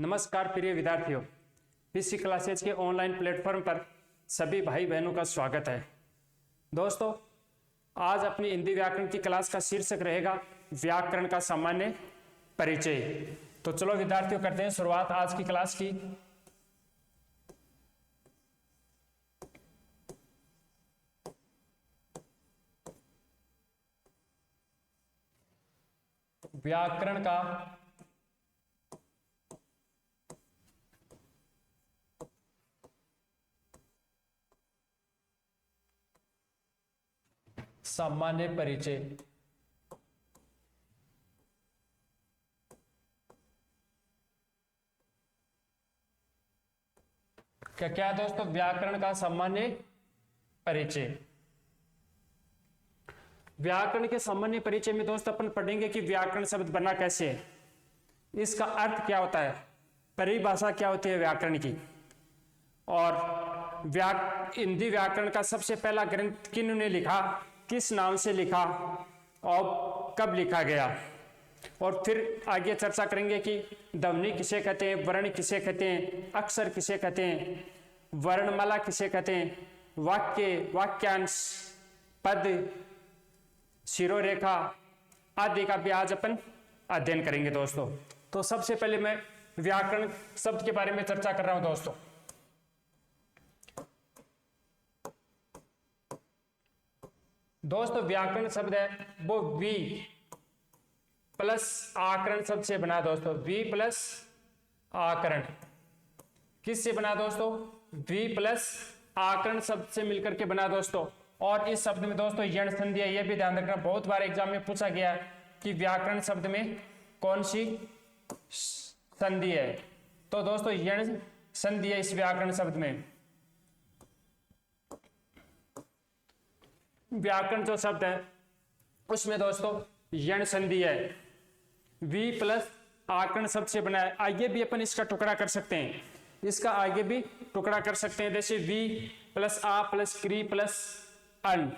नमस्कार प्रिय विद्यार्थियों, पीसी क्लासेज के ऑनलाइन प्लेटफॉर्म पर सभी भाई बहनों का स्वागत है। दोस्तों, आज अपनी हिंदी व्याकरण की क्लास का शीर्षक रहेगा व्याकरण का सामान्य परिचय। तो चलो विद्यार्थियों, करते हैं शुरुआत आज की क्लास की। व्याकरण का सामान्य परिचय। क्या है दोस्तों? व्याकरण का सामान्य परिचय। व्याकरण के सामान्य परिचय में दोस्तों अपन पढ़ेंगे कि व्याकरण शब्द बना कैसे है, इसका अर्थ क्या होता है, परिभाषा क्या होती है व्याकरण की, और हिंदी व्याकरण का सबसे पहला ग्रंथ किन्होंने लिखा, किस नाम से लिखा और कब लिखा गया। और फिर आगे चर्चा करेंगे कि ध्वनि किसे कहते हैं, वर्ण किसे कहते हैं, अक्षर किसे कहते हैं, वर्णमाला किसे कहते हैं, वाक्य, वाक्यांश, पद, शिरोरेखा आदि का भी आज अपन अध्ययन करेंगे दोस्तों। तो सबसे पहले मैं व्याकरण शब्द के बारे में चर्चा कर रहा हूं दोस्तों। दोस्तों, व्याकरण शब्द है वो वी प्लस आकरण शब्द से बना दोस्तों। वी प्लस आकरण किससे बना दोस्तों? वी प्लस आकरण शब्द से मिलकर के बना दोस्तों। और इस शब्द में दोस्तों यण संधि है, यह भी ध्यान रखना, बहुत बार एग्जाम में पूछा गया कि व्याकरण शब्द में कौन सी संधि है। तो दोस्तों यण संधि है इस व्याकरण शब्द में। व्याकरण जो शब्द है उसमें दोस्तों यण संधि है, वी प्लस आकरण शब्द से बना है। आगे भी अपन इसका टुकड़ा कर सकते हैं, इसका आगे भी टुकड़ा कर सकते हैं, जैसे वी प्लस आ प्लस क्री प्लस अन,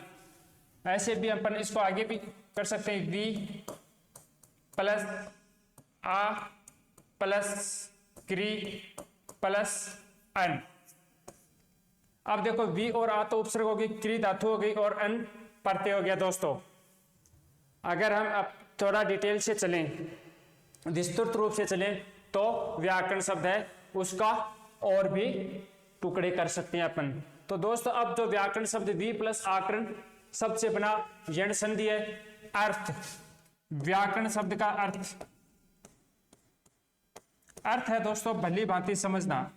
ऐसे भी अपन इसको आगे भी कर सकते हैं। वी प्लस आ प्लस क्री प्लस अन। अब देखो, वी और आ तो उपसर्ग हो गई, क्री धातु हो गई और अन प्रत्यय हो गया दोस्तों। अगर हम अब थोड़ा डिटेल से चलें, विस्तृत रूप से चलें, तो व्याकरण शब्द है उसका और भी टुकड़े कर सकते हैं अपन। तो दोस्तों अब जो व्याकरण शब्द वी प्लस आकरण शब्द से बना यण संधि है। अर्थ, व्याकरण शब्द का अर्थ है दोस्तों भली भांति समझना,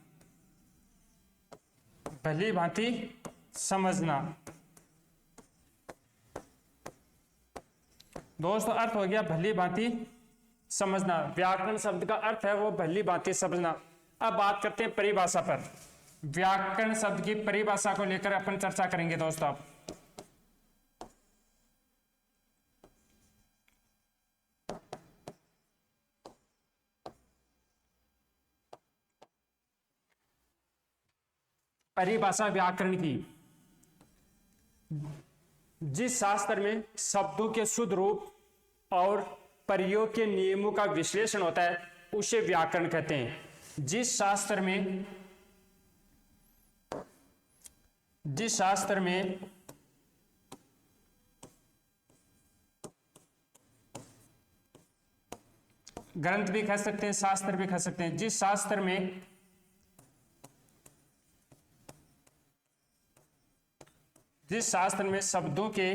भली भांति समझना। दोस्तों अर्थ हो गया भली भांति समझना, व्याकरण शब्द का अर्थ है वो भली भांति समझना। अब बात करते हैं परिभाषा पर। व्याकरण शब्द की परिभाषा को लेकर अपन चर्चा करेंगे दोस्तों। अब परिभाषा व्याकरण की, जिस शास्त्र में शब्दों के शुद्ध रूप और प्रयोग के नियमों का विश्लेषण होता है उसे व्याकरण कहते हैं। जिस शास्त्र में ग्रंथ भी कह सकते हैं, शास्त्र भी कह सकते हैं, जिस शास्त्र में शब्दों के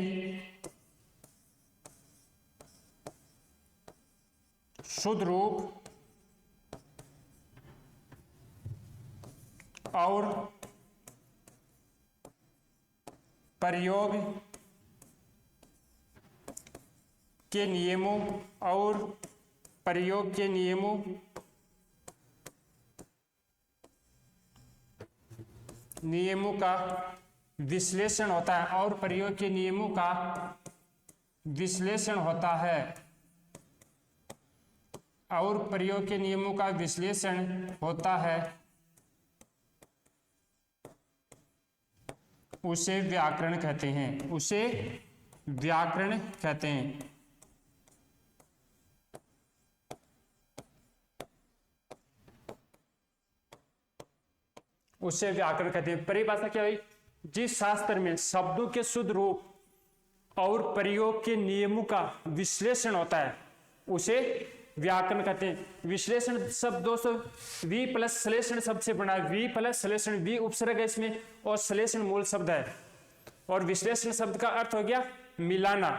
शुद्ध रूप और प्रयोग के नियमों का विश्लेषण होता है, और प्रयोग के नियमों का विश्लेषण होता है, और प्रयोग के नियमों का विश्लेषण होता है, उसे व्याकरण कहते हैं, उसे व्याकरण कहते हैं। उसे व्याकरण कहते हैं। परिभाषा क्या हुई? जिस शास्त्र में शब्दों के शुद्ध रूप और प्रयोग के नियमों का विश्लेषण होता है उसे व्याकरण कहते हैं। विश्लेषण शब्द दोस्तों वी प्लस श्लेषण शब्द से बना है। वी प्लस श्लेषण, वी उपसर्ग है इसमें और श्लेषण मूल शब्द है। और विश्लेषण शब्द का अर्थ हो गया मिलाना।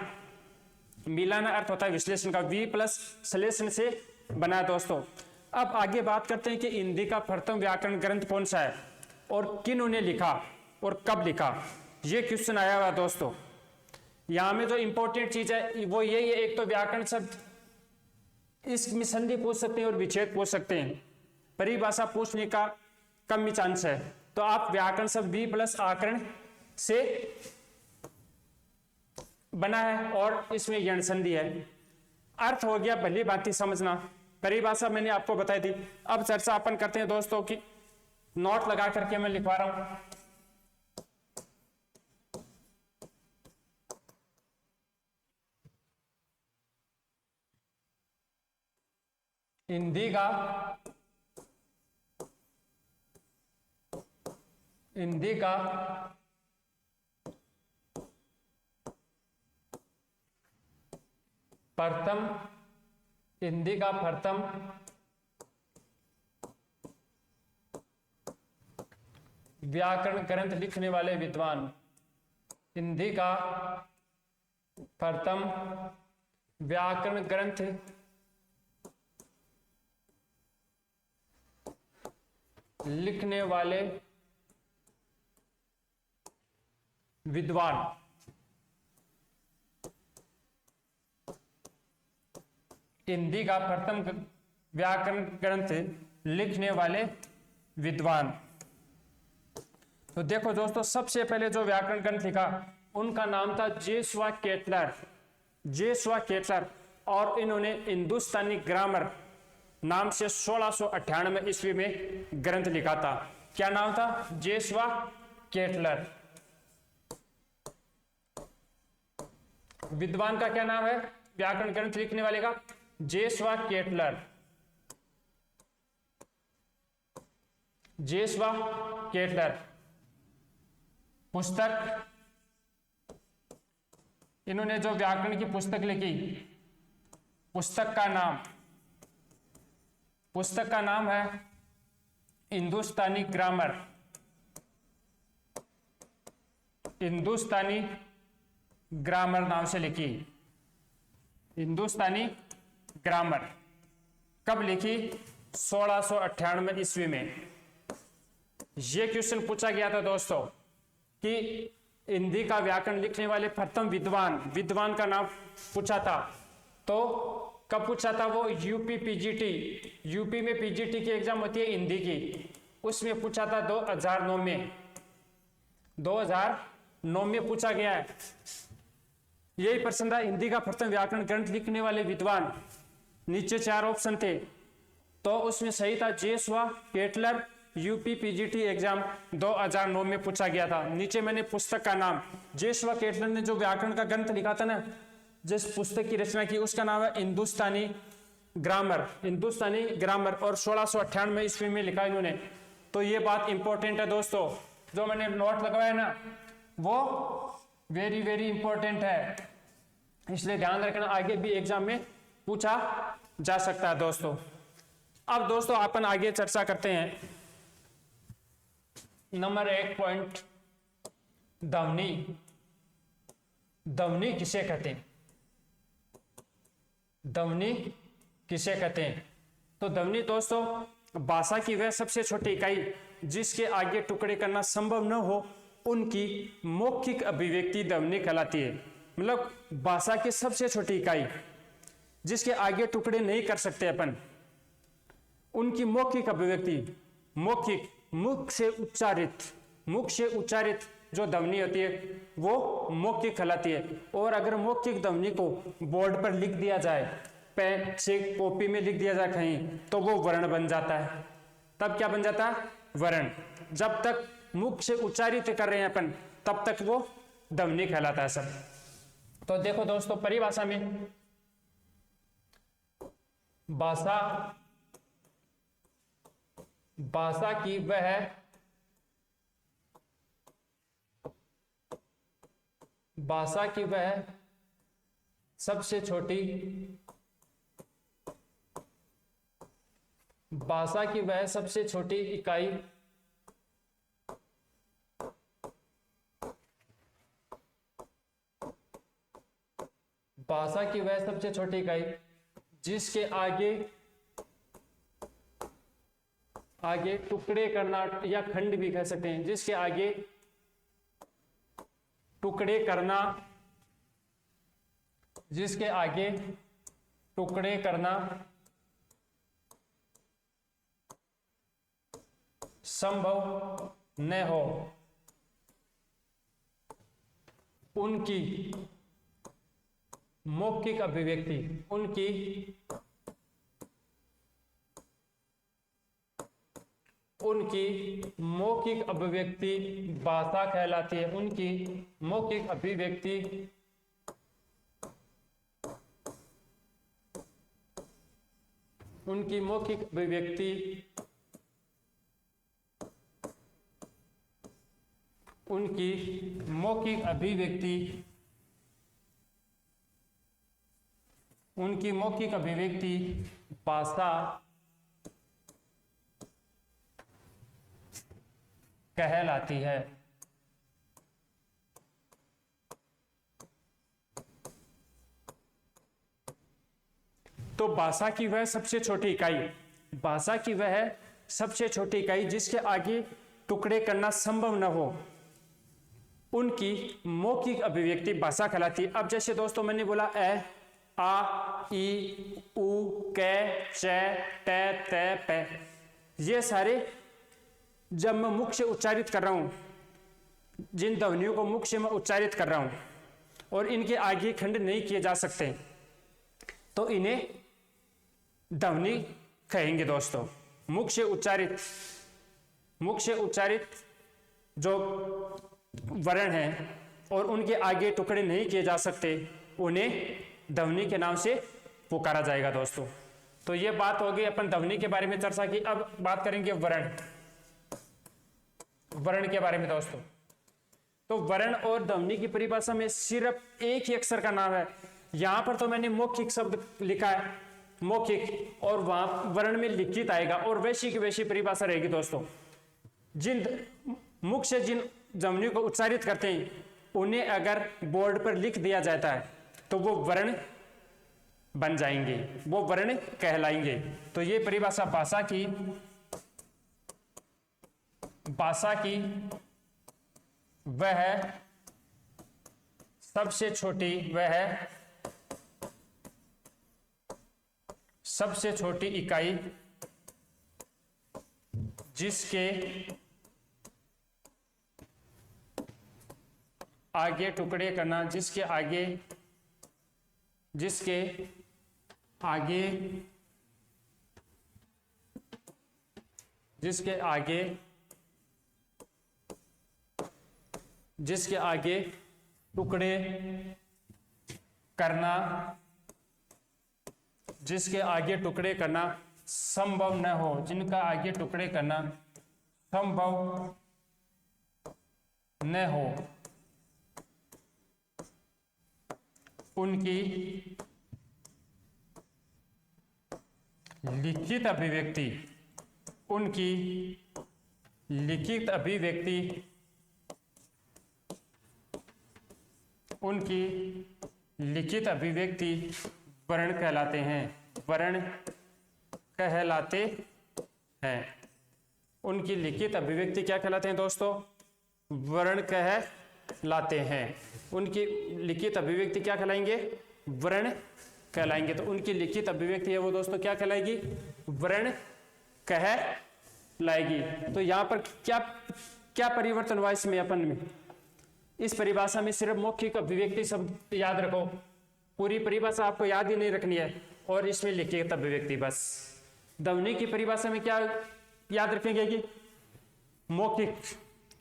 मिलाना अर्थ होता है विश्लेषण का। वी प्लस श्लेषण से बना है दोस्तों। अब आगे बात करते हैं कि हिंदी का प्रथम व्याकरण ग्रंथ कौन सा है और किन्होंने लिखा और कब लिखा। ये क्वेश्चन आया हुआ दोस्तों। यहां में जो इंपॉर्टेंट चीज है वो यही है, एक तो व्याकरण शब्द, इसमें संधि पूछ सकते हैं और विच्छेद पूछ सकते हैं। परिभाषा पूछने का कम ही चांस है, तो आप व्याकरण शब्द वी प्लस आकरण से बना है और इसमें यण संधि है। अर्थ हो गया भली भांति समझना। परिभाषा मैंने आपको बताई थी। अब चर्चा अपन करते हैं दोस्तों की, नोट लगा करके मैं लिखवा रहा हूं। हिंदी का प्रथम व्याकरण ग्रंथ लिखने वाले विद्वान। हिंदी का प्रथम व्याकरण ग्रंथ लिखने वाले विद्वान। हिंदी का प्रथम व्याकरण ग्रंथ लिखने वाले विद्वान। तो देखो दोस्तों, सबसे पहले जो व्याकरण ग्रंथ लिखा उनका नाम था जोशुआ केटलर। जोशुआ केटलर, और इन्होंने हिंदुस्तानी ग्रामर नाम से 1698 ईस्वी में ग्रंथ लिखा था। क्या नाम था? Joshua Ketelaar. विद्वान का क्या नाम है व्याकरण ग्रंथ लिखने वाले का? Joshua Ketelaar. Joshua Ketelaar. पुस्तक, इन्होंने जो व्याकरण की पुस्तक लिखी, पुस्तक का नाम है हिंदुस्तानी ग्रामर। हिंदुस्तानी ग्रामर नाम से लिखी। हिंदुस्तानी ग्रामर कब लिखी? 1698 ईस्वी में। यह क्वेश्चन पूछा गया था दोस्तों कि हिंदी का व्याकरण लिखने वाले प्रथम विद्वान का नाम पूछा था। तो कब पूछा था? वो यूपी में पीजीटी की एग्जाम होती है हिंदी की, उसमें पूछा था 2009 में पूछा गया है। यही प्रश्न था, हिंदी का प्रथम व्याकरण ग्रंथ लिखने वाले विद्वान। नीचे 4 ऑप्शन थे, तो उसमें सही था Joshua Ketelaar. UP PGT exam 2009 में पूछा गया था। नीचे मैंने पुस्तक का नाम, जोशुआ केटलर ने जो व्याकरण का ग्रंथ लिखा था ना, जिस पुस्तक की रचना की, उसका नाम है हिंदुस्तानी ग्रामर। और 1698 ईस्वी में लिखा इन्होंने। तो ये बात इंपॉर्टेंट है दोस्तों, जो मैंने नोट लगवाया ना वो वेरी वेरी इंपॉर्टेंट है, इसलिए ध्यान रखना, आगे भी एग्जाम में पूछा जा सकता है दोस्तों। अब दोस्तों अपन आगे चर्चा करते हैं। नंबर 1 पॉइंट, ध्वनि। ध्वनि किसे कहते हैं? ध्वनि किसे कहते हैं? तो ध्वनि दोस्तों भाषा की वह सबसे छोटी इकाई जिसके आगे टुकड़े करना संभव न हो, उनकी मौखिक अभिव्यक्ति ध्वनि कहलाती है। मतलब भाषा की सबसे छोटी इकाई जिसके आगे टुकड़े नहीं कर सकते अपन, उनकी मौखिक अभिव्यक्ति, मौखिक मुख से उच्चारित जो ध्वनि होती है वो मौखिक कहलाती है। और अगर मौखिक ध्वनि को बोर्ड पर लिख दिया जाए, पेन से कॉपी में लिख दिया जाए कहीं, तो वो वर्ण बन जाता है। तब क्या बन जाता है? वर्ण। जब तक मुख से उच्चारित कर रहे हैं अपन, तब तक वो ध्वनि कहलाता है सब। तो देखो दोस्तों, परिभाषा में भाषा की वह भाषा की वह सबसे छोटी भाषा की वह सबसे छोटी इकाई भाषा की वह सबसे छोटी इकाई जिसके आगे आगे टुकड़े करना या खंड भी कह सकते हैं, जिसके आगे टुकड़े करना, जिसके आगे टुकड़े करना संभव न हो, उनकी मौखिक अभिव्यक्ति उनकी मौखिक अभिव्यक्ति भाषा कहलाती है। उनकी मौखिक अभिव्यक्ति उनकी मौखिक अभिव्यक्ति उनकी मौखिक अभिव्यक्ति उनकी मौखिक अभिव्यक्ति भाषा कहलाती है। तो भाषा की वह सबसे छोटी इकाई, भाषा की वह सबसे छोटी इकाई जिसके आगे टुकड़े करना संभव न हो, उनकी मौखिक अभिव्यक्ति भाषा कहलाती है। अब जैसे दोस्तों मैंने बोला ए, आ, ई, उ, कै, च, ट, त, प, ये सारे जब मैं मुख से उच्चारित कर रहा हूं, जिन ध्वनियों को मुख से मैं उच्चारित कर रहा हूं और इनके आगे खंड नहीं किए जा सकते, तो इन्हें ध्वनि कहेंगे दोस्तों। मुख से उच्चारित जो वर्ण हैं और उनके आगे टुकड़े नहीं किए जा सकते, उन्हें ध्वनि के नाम से पुकारा जाएगा दोस्तों। तो ये बात होगी अपन ध्वनि के बारे में चर्चा की। अब बात करेंगे वर्ण के बारे में दोस्तों। तो वर्ण और ध्वनि की परिभाषा में सिर्फ एक ही अक्षर का नाम है। यहां पर तो मैंने मौखिक शब्द लिखा है, मौखिक, और वहां वर्ण में लिखित आएगा और वैसी की वैसी परिभाषा रहेगी दोस्तों। जिन मुख से जिन ध्वनियों को उच्चारित करते हैं उन्हें अगर बोर्ड पर लिख दिया जाता है तो वो वर्ण बन जाएंगे, वो वर्ण कहलाएंगे। तो ये परिभाषा भाषा की वह सबसे छोटी इकाई जिसके आगे टुकड़े करना, जिसके आगे टुकड़े करना संभव न हो, जिनका आगे टुकड़े करना संभव न हो, उनकी लिखित अभिव्यक्ति वर्ण कहलाते हैं। उनकी लिखित अभिव्यक्ति क्या कहलाते हैं दोस्तों? वर्ण कहलाते हैं। उनकी लिखित अभिव्यक्ति क्या कहलाएंगे? वर्ण कहलाएंगे। तो उनकी लिखित अभिव्यक्ति है वो दोस्तों क्या कहलाएगी? वर्ण कहलाएगी। तो यहाँ पर क्या परिवर्तन हुआ इसमें? अपन में इस परिभाषा में सिर्फ मौखिक अभिव्यक्ति शब्द याद रखो, पूरी परिभाषा आपको याद ही नहीं रखनी है, और इसमें लिखित अभिव्यक्ति बस। ध्वनि की परिभाषा में क्या याद रखेंगे कि मौखिक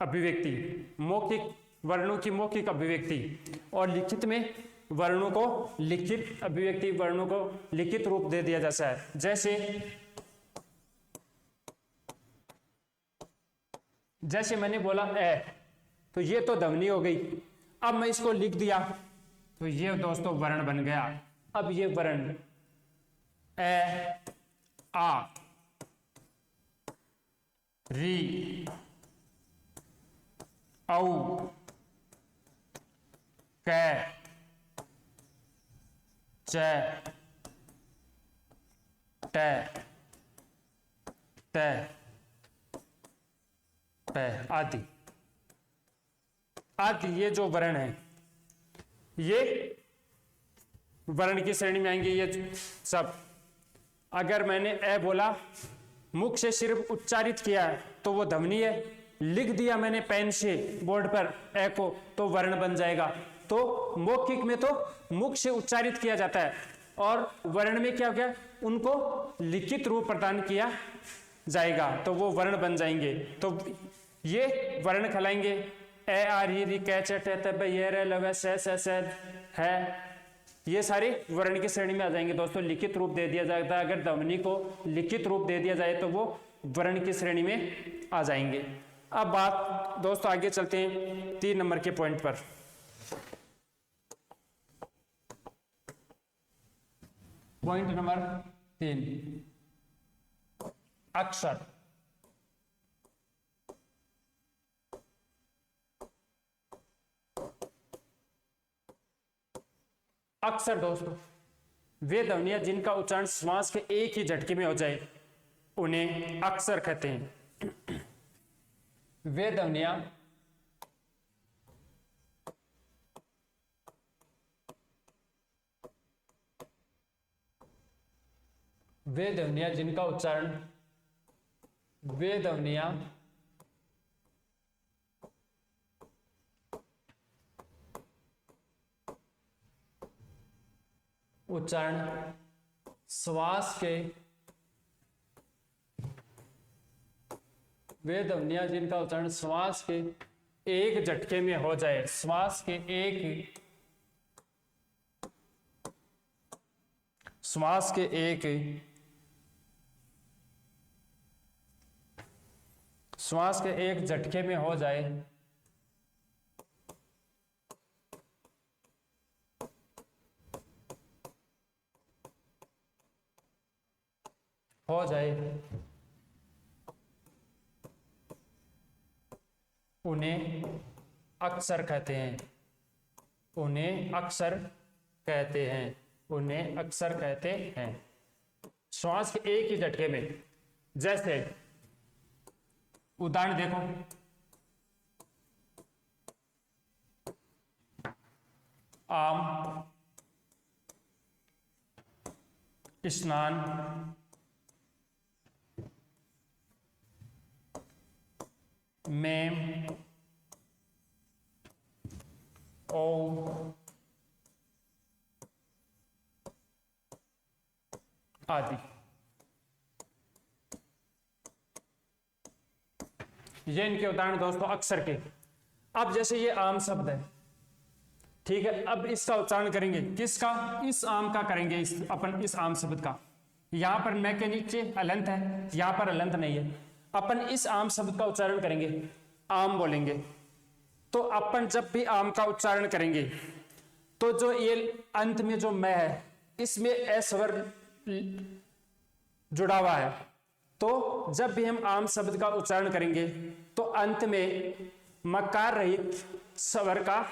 अभिव्यक्ति, मौखिक वर्णों की मौखिक अभिव्यक्ति, और लिखित में वर्णों को लिखित अभिव्यक्ति, वर्णों को लिखित रूप दे दिया जाता है। जैसे मैंने बोला ए, तो ये तो ध्वनि हो गई। अब मैं इसको लिख दिया तो ये दोस्तों वर्ण बन गया। अब ये वर्ण ए, आ, री, औ, कै, च, ट, त, प आदि आदि ये जो वर्ण है ये वर्ण की श्रेणी में आएंगे। ये सब अगर मैंने ए बोला मुख से सिर्फ उच्चारित किया तो वो ध्वनि है, लिख दिया मैंने पेन से बोर्ड पर ए को तो वर्ण बन जाएगा। तो मौखिक में तो मुख से उच्चारित किया जाता है और वर्ण में क्या हो गया, उनको लिखित रूप प्रदान किया जाएगा तो वो वर्ण बन जाएंगे। तो ये वर्ण कहलाएंगे ए, आ, री, कै, च, ट, त, ब, ये, र, ल, व, स, है। ये सारे वर्ण की श्रेणी में आ जाएंगे दोस्तों। लिखित रूप दे दिया जाता है, अगर ध्वनि को लिखित रूप दे दिया जाए तो वो वर्ण की श्रेणी में आ जाएंगे। अब बात दोस्तों आगे चलते हैं 3 नंबर के पॉइंट पर। पॉइंट नंबर 3, अक्षर। अक्षर दोस्तों वे ध्वनियां जिनका उच्चारण श्वास के एक ही झटके में हो जाए उन्हें अक्षर कहते हैं। वे ध्वनियां जिनका उच्चारण श्वास के वे ध्वनियां जिनका उच्चारण श्वास के एक झटके में हो जाए, श्वास के एक झटके में हो जाए उन्हें अक्षर कहते हैं। श्वास के एक ही झटके में, जैसे उदाहरण देखो, आम, स्नान, मेम, ओ, आदि। ये इनके उदाहरण दोस्तों अक्षर के। अब जैसे ये आम शब्द है, ठीक है, अब इसका उच्चारण करेंगे किसका, इस आम का करेंगे, अपन इस आम शब्द का। यहां पर मैं के नीचे अलंत है, यहां पर अलंत नहीं है। अपन इस आम शब्द का उच्चारण करेंगे, आम बोलेंगे। तो अपन जब भी आम का उच्चारण करेंगे तो जो ये अंत में जो मैं है इसमें ए स्वर जुड़ा हुआ है। तो जब भी हम आम शब्द का उच्चारण करेंगे तो अंत में मकार रहित स्वर का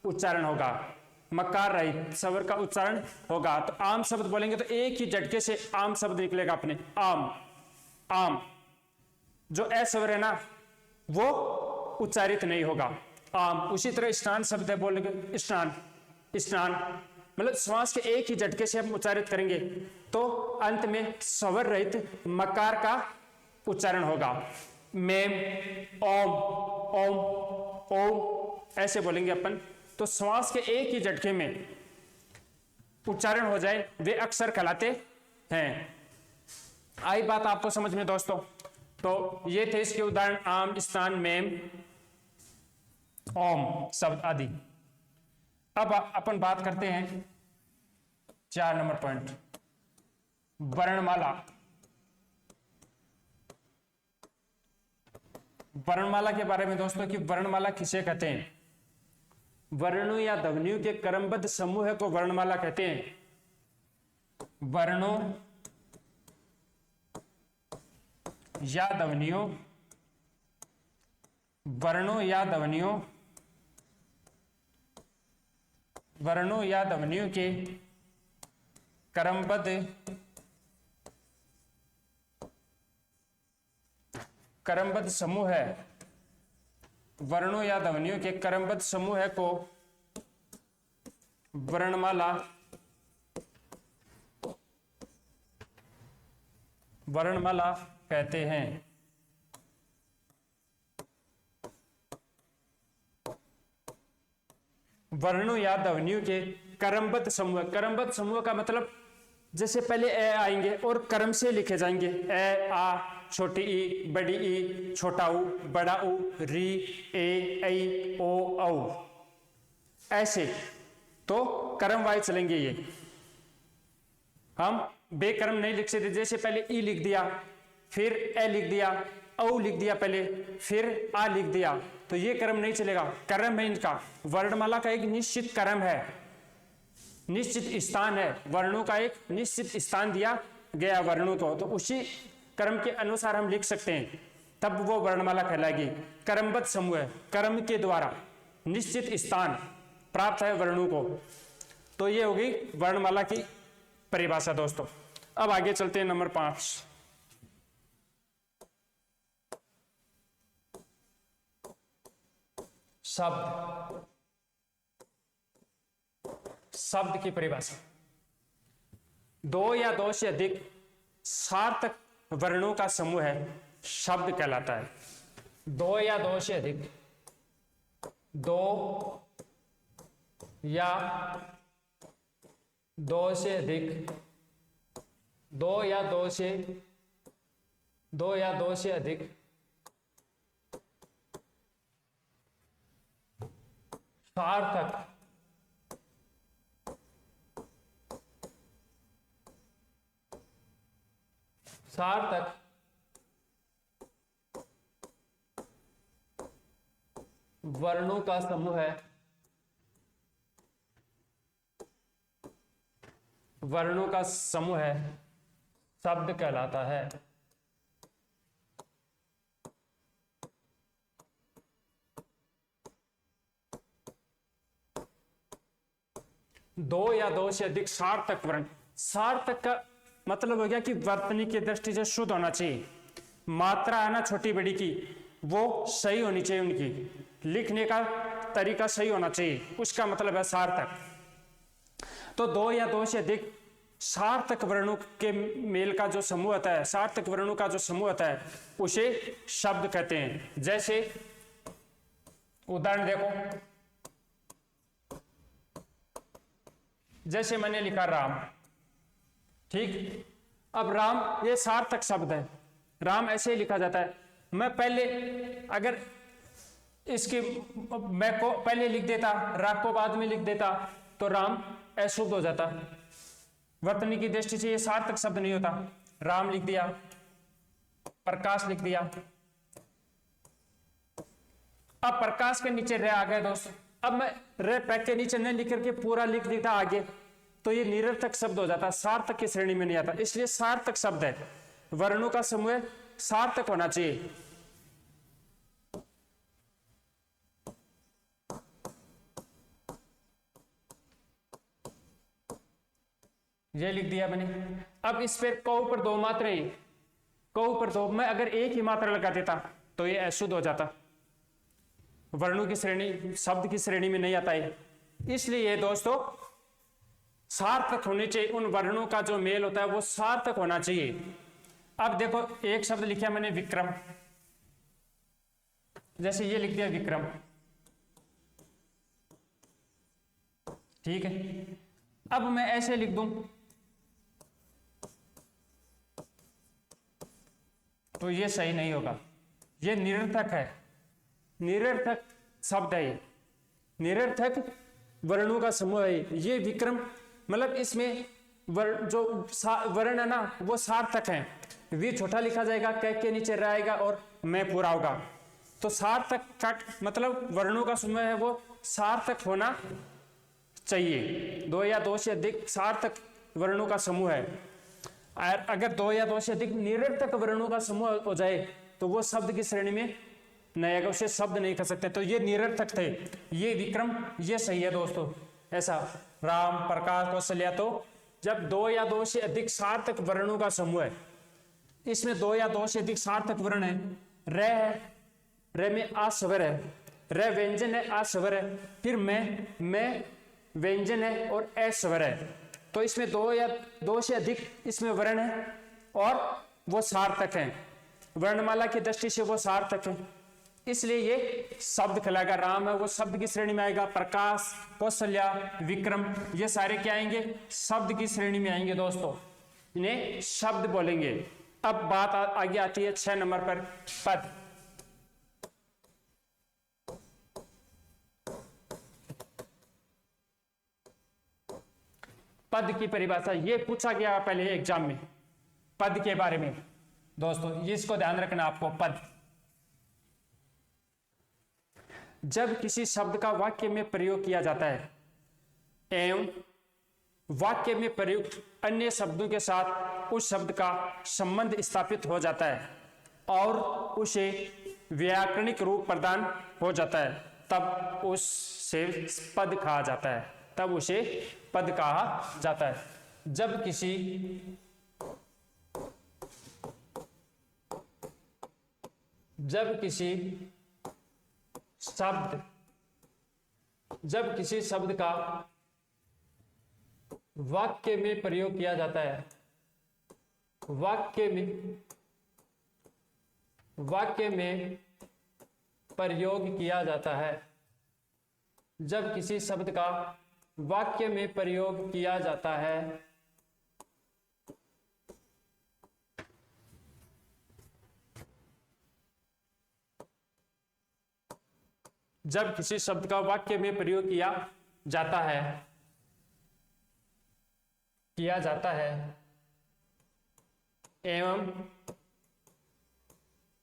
उच्चारण होगा, मकार रहित स्वर का उच्चारण होगा। तो आम शब्द बोलेंगे तो एक ही झटके से आम शब्द निकलेगा अपने, आम, आम। जो ए स्वर है ना वो उच्चारित नहीं होगा, आम। उसी तरह स्नान शब्द है, बोलेंगे स्नान, स्नान, मतलब श्वास के एक ही झटके से हम उच्चारित करेंगे तो अंत में स्वर रहित मकार का उच्चारण होगा। मेम, ओम, ओम, ओम, ऐसे बोलेंगे अपन। तो श्वास के एक ही झटके में उच्चारण हो जाए वे अक्षर कहलाते हैं। आई बात आपको समझ में दोस्तों? तो ये थे इसके उदाहरण, आम, स्नान, मेम, ओम शब्द आदि। अब अपन बात करते हैं 4 नंबर पॉइंट, वर्णमाला। वर्णमाला के बारे में दोस्तों कि वर्णमाला किसे कहते हैं। वर्णों या ध्वनियों के क्रमबद्ध समूह को वर्णमाला कहते हैं। वर्णों या ध्वनियों, वर्णों या ध्वनियों, वर्णों या ध्वनियों के क्रमबद्ध समूह है, वर्णों या ध्वनियों के क्रमबद्ध समूह को वर्णमाला कहते हैं। वर्णों या ध्वनियों के क्रमबद्ध समूह का मतलब जैसे पहले ए आएंगे और क्रम से लिखे जाएंगे, ए आ, छोटी ई, बड़ी ई, छोटा ऊ, बड़ा ऊ, री, ए, ऐ, ओ, औ, ऐसे तो क्रम वाइज चलेंगे। ये हम बेक्रम नहीं लिख सकते। जैसे पहले ई लिख दिया, फिर ए लिख दिया, औ लिख दिया पहले, फिर आ लिख दिया, तो ये क्रम नहीं चलेगा। क्रम है इनका, वर्णमाला का एक निश्चित क्रम है, निश्चित स्थान है, वर्णों का एक निश्चित स्थान दिया गया वर्णों को, तो उसी क्रम के अनुसार हम लिख सकते हैं, तब वो वर्णमाला कहलाएगी। क्रमबद्ध समूह, क्रम के द्वारा निश्चित स्थान प्राप्त है वर्णों को, तो ये होगी वर्णमाला की परिभाषा दोस्तों। अब आगे चलते हैं नंबर 5। शब्द, शब्द की परिभाषा। दो या दो से अधिक सार्थक वर्णों का समूह है शब्द कहलाता है। दो या दो से अधिक, दो या दो से अधिक, दो या दो से अधिक सार्थक वर्णों का समूह है, वर्णों का समूह है शब्द कहलाता है। दो या दो से अधिक सार्थक वर्ण, सार्थक का मतलब हो गया कि वर्तनी की दृष्टि से शुद्ध होना चाहिए, मात्रा है ना छोटी बड़ी की वो सही होनी चाहिए, उनकी लिखने का तरीका सही होना चाहिए, उसका मतलब है सार्थक। तो दो या दो से अधिक सार्थक वर्णों के मेल का जो समूह होता है, सार्थक वर्णों का जो समूह होता है, उसे शब्द कहते हैं। जैसे उदाहरण देखो, जैसे मैंने लिखा राम, ठीक। अब राम ये सार्थक शब्द है, राम ऐसे ही लिखा जाता है। मैं पहले अगर इसके मैं को पहले लिख देता, रा को बाद में लिख देता, तो राम अशुद्ध हो जाता, वर्तनी की दृष्टि से ये सार्थक शब्द नहीं होता। राम लिख दिया, प्रकाश लिख दिया, अब प्रकाश के नीचे रे आ गए दोस्तों। अब मैं रे पैक के नीचे नहीं लिख करके पूरा लिख देता आगे, तो ये निरर्थक शब्द हो जाता, सार्थक की श्रेणी में नहीं आता। इसलिए सार्थक शब्द है, वर्णों का समूह सार्थक होना चाहिए। ये लिख दिया मैंने। अब इस पे क पर दो मात्राएं, क पर दो, मैं अगर एक ही मात्रा लगा देता तो ये अशुद्ध हो जाता, वर्णों की श्रेणी, शब्द की श्रेणी में नहीं आता है। इसलिए दोस्तों सार्थक होने चाहिए, उन वर्णों का जो मेल होता है वो सार्थक होना चाहिए। अब देखो एक शब्द लिखा मैंने विक्रम, जैसे ये लिख दिया विक्रम, ठीक है। अब मैं ऐसे लिख दूं तो ये सही नहीं होगा, ये निरर्थक है, निरर्थक शब्द है, ये निरर्थक वर्णों का समूह है। ये विक्रम मतलब इसमें जो वर्ण है ना वो सार्थक है, वी छोटा लिखा जाएगा, क के नीचे रहेगा और मैं पूरा होगा, तो सार्थक का मतलब वर्णों का समूह है वो सार्थक होना चाहिए। दो या दो से अधिक सार्थक वर्णों का समूह है, और अगर दो या दो से अधिक निरर्थक वर्णों का समूह हो जाए तो वो शब्द की श्रेणी में नहीं आएगा, उसे शब्द नहीं कर सकते। तो ये निरर्थक थे, ये विक्रम, ये सही है दोस्तों। ऐसा राम, प्रकाश, कौशल्या। तो जब दो या दो से अधिक सार्थक वर्णों का समूह है, इसमें दो या दो से अधिक सार्थक वर्ण है, र है, र में आ स्वर है, र व्यंजन है, आ स्वर है, फिर मैं व्यंजन है और ए स्वर है। तो इसमें दो या दो से अधिक इसमें वर्ण है और वो सार्थक हैं, वर्णमाला की दृष्टि से वो सार्थक है, इसलिए ये शब्द कहलाएगा। राम है वो शब्द की श्रेणी में आएगा, प्रकाश, कौशल्या, विक्रम, ये सारे क्या आएंगे? शब्द की श्रेणी में आएंगे दोस्तों, इन्हें शब्द बोलेंगे। अब बात आगे आती है 6 नंबर पर, पद। पद की परिभाषा ये पूछा गया पहले एग्जाम में, पद के बारे में दोस्तों, इसको ध्यान रखना आपको। पद जब किसी शब्द का वाक्य में प्रयोग किया जाता है एवं वाक्य में प्रयुक्त अन्य शब्दों के साथ उस शब्द का संबंध स्थापित हो जाता है और उसे व्याकरणिक रूप प्रदान हो जाता है, तब उससे पद कहा जाता है, तब उसे पद कहा जाता है। जब किसी शब्द का वाक्य में प्रयोग किया जाता है, वाक्य में प्रयोग किया जाता है, जब किसी शब्द का वाक्य में प्रयोग किया जाता है, जब किसी शब्द का वाक्य में प्रयोग किया जाता है एवं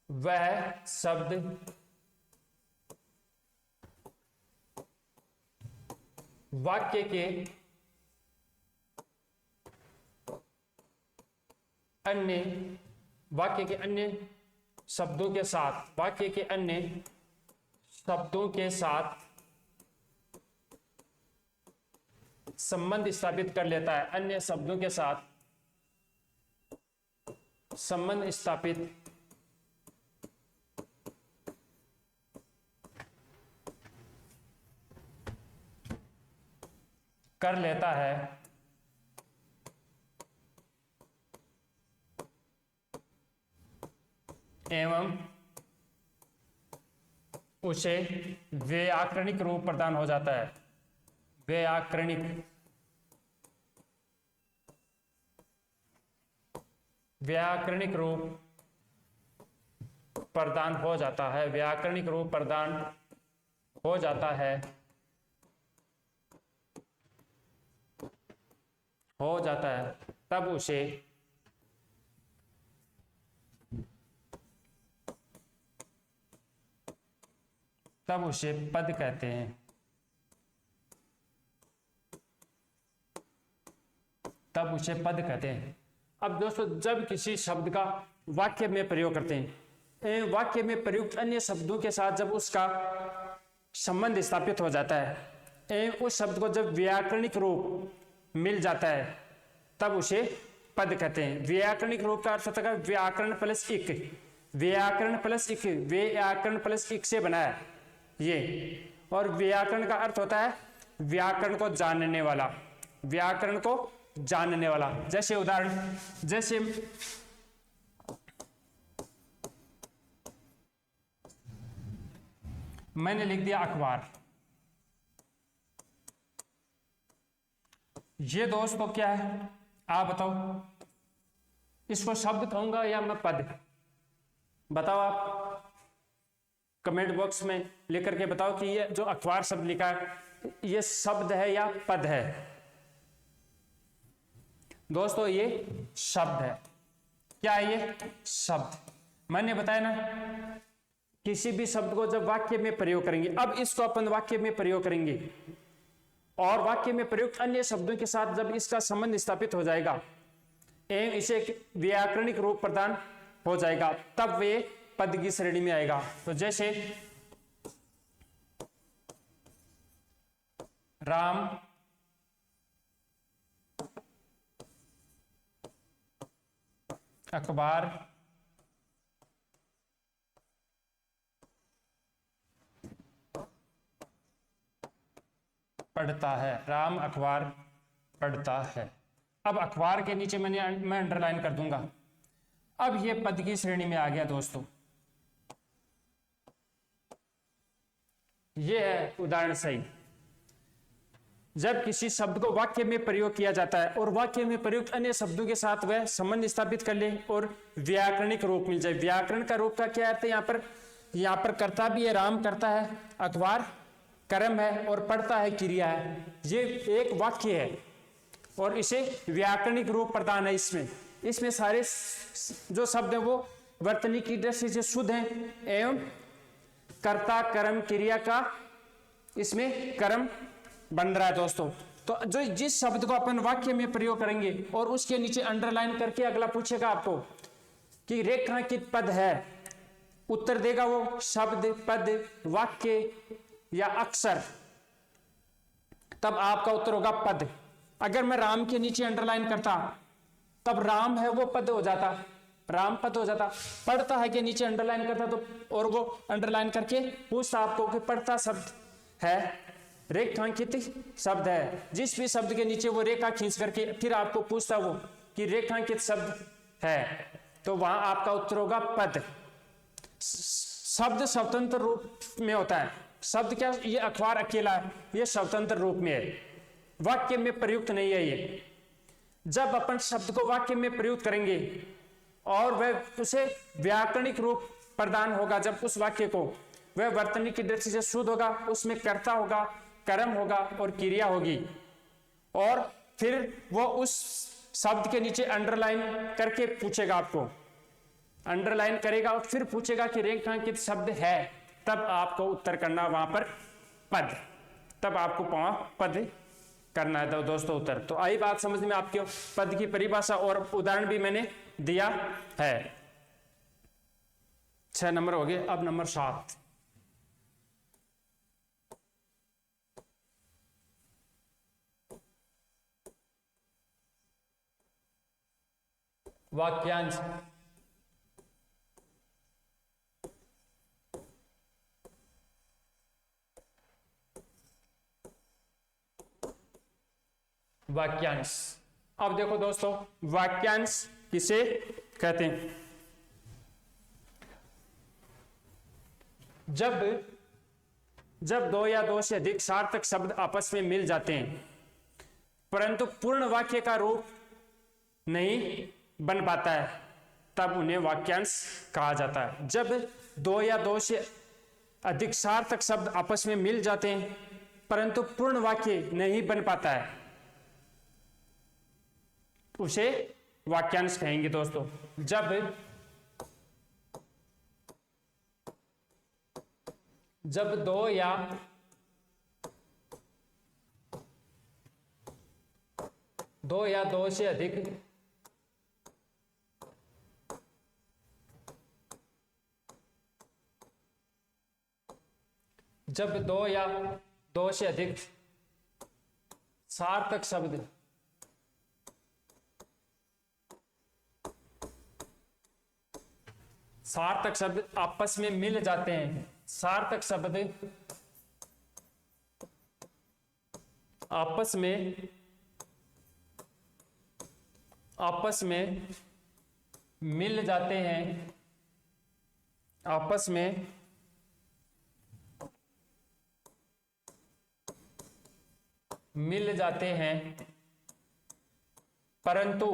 वह शब्द वाक्य के अन्य शब्दों के साथ संबंध स्थापित कर लेता है, अन्य शब्दों के साथ संबंध स्थापित कर लेता है एवं उसे व्याकरणिक रूप प्रदान हो जाता है, व्याकरणिक रूप प्रदान हो जाता है, व्याकरणिक रूप प्रदान हो जाता है, तब उसे पद कहते हैं, तब उसे पद कहते हैं। अब दोस्तों, जब किसी शब्द का वाक्य में प्रयोग करते हैं, वाक्य में प्रयुक्त अन्य शब्दों के साथ जब उसका संबंध स्थापित हो जाता है, उस शब्द को जब व्याकरणिक रूप मिल जाता है, तब उसे पद कहते हैं। व्याकरणिक रूप का अर्थ होता है व्याकरण प्लस इक, व्याकरण प्लस इक से बना है ये, और व्याकरण का अर्थ होता है व्याकरण को जानने वाला, व्याकरण को जानने वाला। जैसे उदाहरण, जैसे मैंने लिख दिया अखबार, ये दोस्तों क्या है आप बताओ, इसको शब्द कहूंगा या मैं पद? बताओ आप कमेंट बॉक्स में लिख करके बताओ कि ये जो अखबार शब्द लिखा है ये शब्द है या पद है। दोस्तों ये शब्द है। क्या है ये? शब्द। मैंने बताया ना किसी भी शब्द को जब वाक्य में प्रयोग करेंगे, अब इसको अपन वाक्य में प्रयोग करेंगे और वाक्य में प्रयुक्त अन्य शब्दों के साथ जब इसका संबंध स्थापित हो जाएगा एवं इसे एक व्याकरणिक रूप प्रदान हो जाएगा, तब वे पद की श्रेणी में आएगा। तो जैसे राम अखबार पढ़ता है, राम अखबार पढ़ता है। अब अखबार के नीचे मैं अंडरलाइन कर दूंगा। अब ये पद की श्रेणी में आ गया दोस्तों। ये है उदाहरण सही। जब किसी शब्द को वाक्य में प्रयोग किया जाता है और वाक्य में प्रयुक्त अन्य शब्दों के साथ वह संबंध स्थापित कर ले और व्याकरणिक रूप मिल जाए। व्याकरण का रूप का क्या अर्थ है? यहाँ पर कर्ता भी है, राम करता है, अखबार कर्म है और पढ़ता है क्रिया है। ये एक वाक्य है और इसे व्याकरणिक रूप प्रदान है। इसमें सारे जो शब्द है वो वर्तनी की दृष्टि से शुद्ध हैं एवं कर्ता कर्म क्रिया का इसमें कर्म बन रहा है दोस्तों। तो जो जिस शब्द को अपन वाक्य में प्रयोग करेंगे और उसके नीचे अंडरलाइन करके अगला पूछेगा आपको कि रेखांकित पद है, उत्तर देगा वो शब्द, पद, वाक्य या अक्षर, तब आपका उत्तर होगा पद। अगर मैं राम के नीचे अंडरलाइन करता तब राम है वो पद हो जाता, राम पद हो जाता। पढ़ता है के नीचे अंडरलाइन करता तो और वो अंडरलाइन करके पूछता आपको कि पढ़ता शब्द है, रेखांकित शब्द है। जिस भी शब्द के नीचे वो रेखा खींच करके फिर आपको पूछता वो कि रेखांकित शब्द है, तो वहां आपका उत्तर होगा पद। शब्द स्वतंत्र रूप में होता है। शब्द क्या, ये अखबार अकेला है, ये स्वतंत्र रूप में है, वाक्य में प्रयुक्त नहीं है। ये जब अपन शब्द को वाक्य में प्रयुक्त करेंगे और वह उसे व्याकरणिक रूप प्रदान होगा, जब उस वाक्य को वह वर्तनी की दृष्टि से शुद्ध होगा, उसमें कर्ता होगा, कर्म होगा और क्रिया होगी, और फिर वो उस शब्द के नीचे अंडरलाइन करके पूछेगा, आपको अंडरलाइन करेगा और फिर पूछेगा कि रेखांकित शब्द है, तब आपको उत्तर करना वहां पर पद, तब आपको पद करना है तो दोस्तों उत्तर। तो आई बात समझ में आपके, पद की परिभाषा और उदाहरण भी मैंने दिया है। 6 नंबर हो गए। अब नंबर 7, वाक्यांश। वाक्यांश। अब देखो दोस्तों, वाक्यांश किसे कहते हैं? जब दो या दो से अधिक सार्थक शब्द आपस में मिल जाते हैं परंतु पूर्ण वाक्य का रूप नहीं बन पाता है, तब उन्हें वाक्यांश कहा जाता है। जब दो या दो से अधिक सार्थक शब्द आपस में मिल जाते हैं परंतु पूर्ण वाक्य नहीं बन पाता है, उसे वाक्यांश कहेंगे दोस्तों। जब दो या दो से अधिक सार्थक शब्द आपस में मिल जाते हैं, सार्थक शब्द आपस में मिल जाते हैं, आपस में मिल जाते हैं परंतु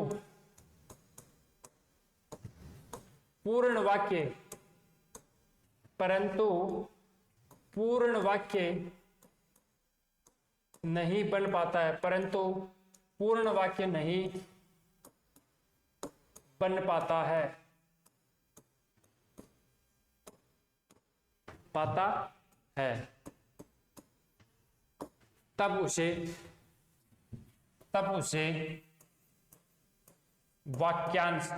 पूर्ण वाक्य नहीं बन पाता है, परंतु पूर्ण वाक्य नहीं बन पाता है। पाता है तब उसे वाक्यांश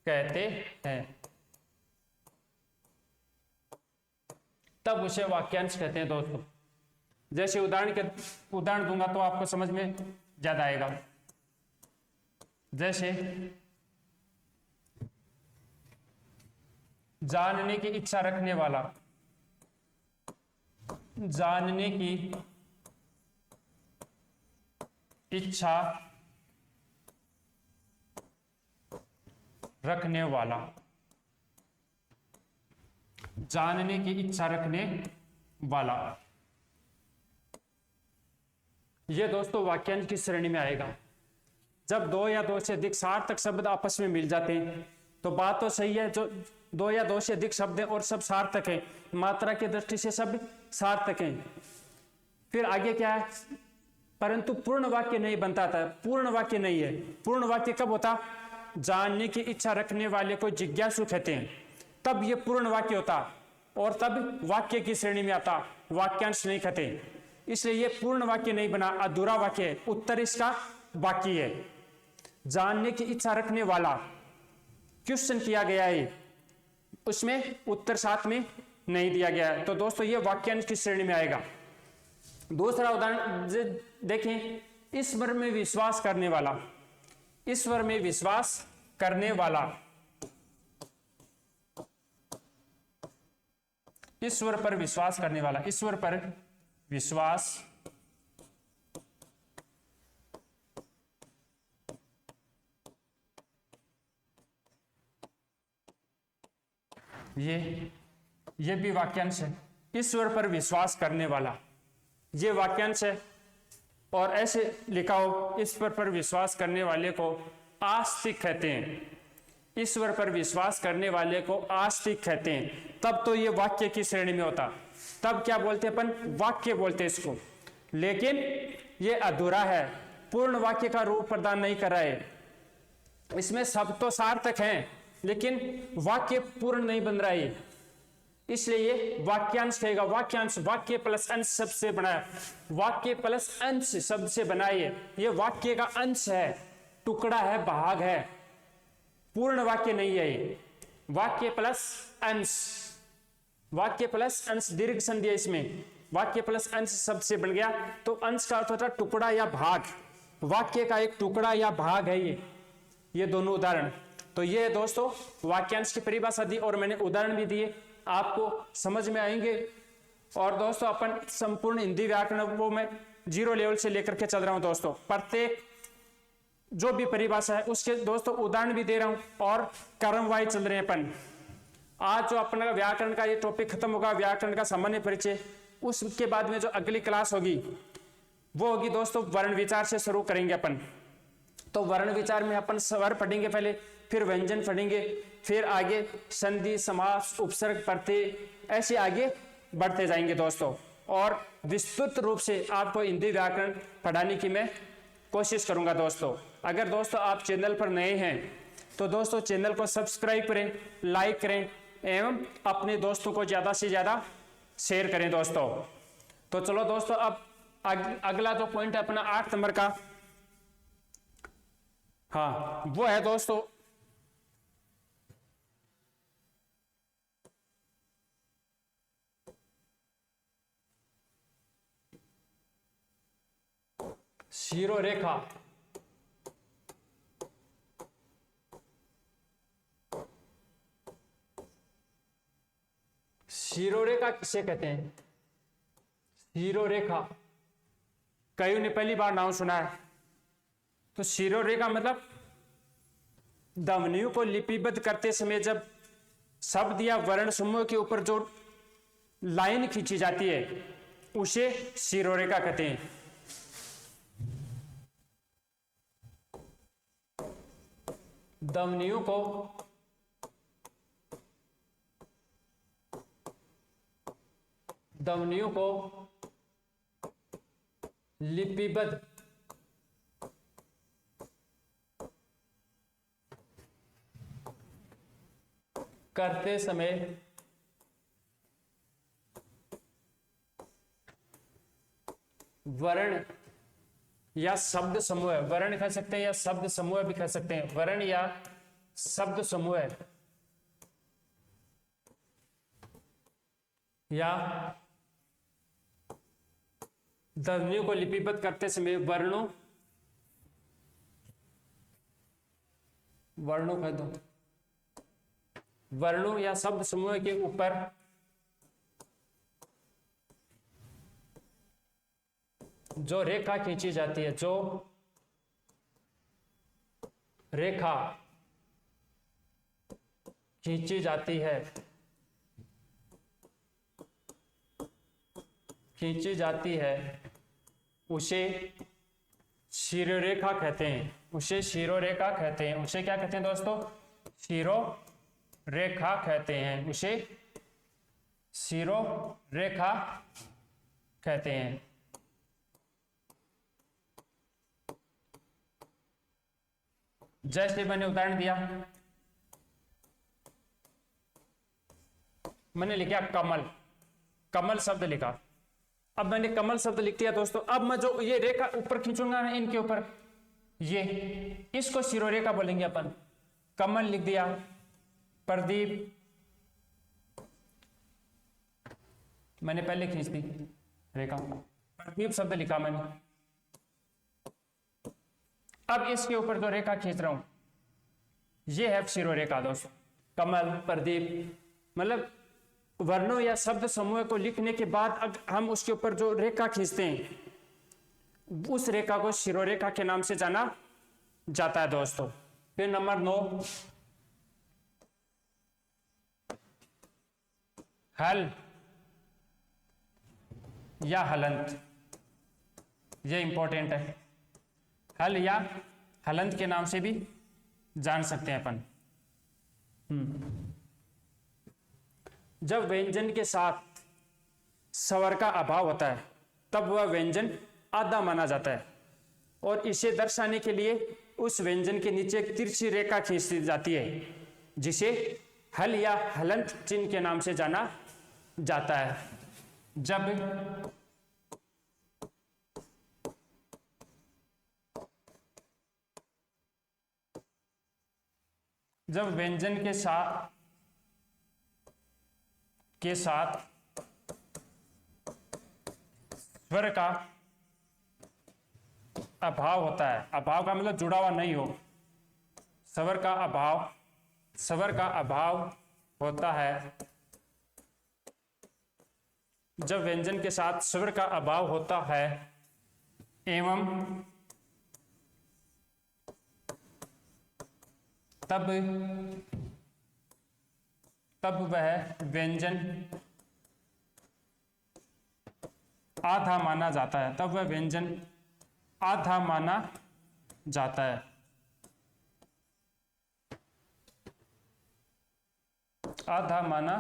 कहते हैं। तब उसे वाक्यांश कहते हैं दोस्तों। जैसे उदाहरण दूंगा तो आपको समझ में ज्यादा आएगा। जैसे जानने की इच्छा रखने वाला, जानने की इच्छा रखने वाला, जानने की इच्छा रखने वाला, ये दोस्तों वाक्यांश की श्रेणी में आएगा। जब दो या दो से अधिक सार्थक शब्द आपस में मिल जाते हैं तो बात तो सही है, जो दो या दो से अधिक शब्द हैं और सब सार्थक है, मात्रा की दृष्टि से सब सार्थक हैं। फिर आगे क्या है, परंतु पूर्ण वाक्य नहीं बनता था। पूर्ण वाक्य नहीं है। पूर्ण वाक्य कब होता, जानने की इच्छा रखने वाले को जिज्ञासु कहते हैं, तब ये पूर्ण वाक्य होता और तब वाक्य की श्रेणी में आता, वाक्यांश नहीं कहते। इसलिए ये पूर्ण वाक्य नहीं बना, अधूरा वाक्य है। उत्तर इसका बाकी है। जानने की इच्छा रखने वाला क्वेश्चन किया गया है, उसमें उत्तर साथ में नहीं दिया गया है, तो दोस्तों ये वाक्यांश की श्रेणी में आएगा। दूसरा उदाहरण देखें, ईश्वर में विश्वास करने वाला, ईश्वर में विश्वास करने वाला, ईश्वर पर विश्वास करने वाला, ईश्वर पर विश्वास ये भी वाक्यांश है। ईश्वर पर विश्वास करने वाला, ये वाक्यांश है। और ऐसे लिखा हो, ईश्वर पर विश्वास करने वाले को आस्तिक कहते हैं, ईश्वर पर विश्वास करने वाले को आस्तिक कहते हैं, तब तो ये वाक्य की श्रेणी में होता। तब क्या बोलते अपन, वाक्य बोलते इसको। लेकिन ये अधूरा है, पूर्ण वाक्य का रूप प्रदान नहीं कर रहा है। इसमें सब तो सार्थक हैं लेकिन वाक्य पूर्ण नहीं बन रहा है, इसलिए ये वाक्यांश कहेगा। वाक्यांश वाक्य प्लस अंश शब्द से बना है, वाक्य प्लस अंश शब्द से बना है। ये वाक्य का अंश है, टुकड़ा है, भाग है, पूर्ण वाक्य नहीं है ये। वाक्य प्लस अंश, वाक्य प्लस अंश दीर्घ संधि है इसमें, वाक्य प्लस अंश शब्द से बन गया तो अंश का अर्थ होता है टुकड़ा या भाग। वाक्य का एक टुकड़ा या भाग है ये दोनों उदाहरण। तो ये दोस्तों वाक्यांश की परिभाषा दी और मैंने उदाहरण भी दिए, आपको समझ में आएंगे। और दोस्तों अपन संपूर्ण हिंदी व्याकरण वो मैं 0 लेवल से लेकर के चल रहा हूं दोस्तों। प्रत्येक जो भी परिभाषा है उसके दोस्तों उदाहरण भी दे रहा हूं और क्रमवाइज चल रहे हैं अपन। आज जो अपना व्याकरण का ये टॉपिक खत्म होगा, व्याकरण का सामान्य परिचय, उसके बाद में जो अगली क्लास होगी वो होगी दोस्तों वर्ण विचार से शुरू करेंगे अपन। तो वर्ण विचार में अपन स्वर पढ़ेंगे पहले, फिर व्यंजन पढ़ेंगे, फिर आगे संधि, समास, उपसर्ग, प्रत्यय, ऐसे आगे बढ़ते जाएंगे दोस्तों। और विस्तृत रूप से आपको हिंदी व्याकरण पढ़ाने की मैं कोशिश करूंगा दोस्तों। अगर दोस्तों आप चैनल पर नए हैं तो दोस्तों चैनल को सब्सक्राइब करें, लाइक करें एवं अपने दोस्तों को ज्यादा से ज्यादा शेयर करें दोस्तों। तो चलो दोस्तों अब अगला जो पॉइंट है अपना 8 नंबर का, हाँ वो है दोस्तों शिरोरेखा। शिरोरेखा किसे कहते हैं? शिरोरेखा कईयों ने पहली बार नाम सुना है। तो शिरोरेखा मतलब ध्वनियों को लिपिबद्ध करते समय जब शब्द या वर्ण समूह के ऊपर जो लाइन खींची जाती है उसे शिरोरेखा कहते हैं। ध्वनियों को लिपिबद्ध करते समय वर्ण या शब्द समूह, वर्ण कह सकते हैं या शब्द समूह भी कह सकते हैं, वर्ण या शब्द समूह या ध्वनियों को लिपिबद्ध करते समय वर्णों कह दो, वर्णों या शब्द समूह के ऊपर जो रेखा खींची जाती है, जो रेखा खींची जाती है उसे शिरोरेखा कहते हैं, उसे शिरोरेखा कहते हैं। उसे क्या कहते हैं दोस्तों? शिरोरेखा कहते हैं, उसे शिरोरेखा कहते हैं। जैसे मैंने उदाहरण दिया, मैंने लिखा कमल, कमल शब्द लिखा। अब मैंने कमल शब्द लिख दिया दोस्तों, अब मैं जो ये रेखा ऊपर खींचूंगा ना इनके ऊपर, ये इसको शिरोरेखा बोलेंगे अपन। कमल लिख दिया, प्रदीप मैंने पहले खींच दी रेखा, प्रदीप शब्द लिखा मैंने। अब इसके ऊपर जो रेखा खींच रहा हूं ये है शिरोरेखा दोस्तों। कमल, प्रदीप, मतलब वर्णों या शब्द समूह को लिखने के बाद हम उसके ऊपर जो रेखा खींचते हैं उस रेखा को शिरोरेखा के नाम से जाना जाता है दोस्तों। फिर नंबर 9, हल या हलंत, ये इंपॉर्टेंट है। हल या हलंत के नाम से भी जान सकते हैं अपन। जब व्यंजन के साथ स्वर का अभाव होता है तब वह व्यंजन आधा माना जाता है, और इसे दर्शाने के लिए उस व्यंजन के नीचे एक तिरछी रेखा खींची जाती है जिसे हल या हलंत चिन्ह के नाम से जाना जाता है। जब व्यंजन के साथ स्वर का अभाव होता है, अभाव का मतलब जुड़ा हुआ नहीं हो, स्वर का अभाव होता है। जब व्यंजन के साथ स्वर का अभाव होता है एवं तब वह व्यंजन आधा माना जाता है, तब वह व्यंजन आधा माना जाता है। आधा माना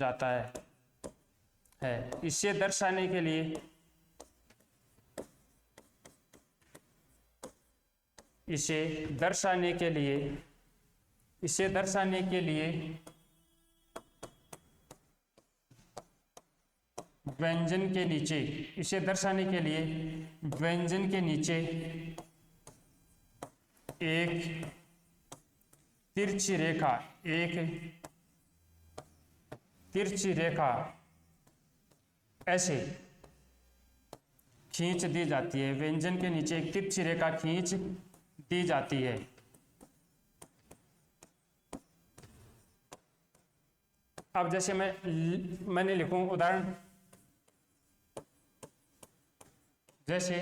जाता है। इसे दर्शाने के लिए व्यंजन के नीचे एक तिरछी रेखा ऐसे खींच दी जाती है। व्यंजन के नीचे एक तिरछी रेखा खींच दी जाती है। अब जैसे मैंने लिखूं उदाहरण, जैसे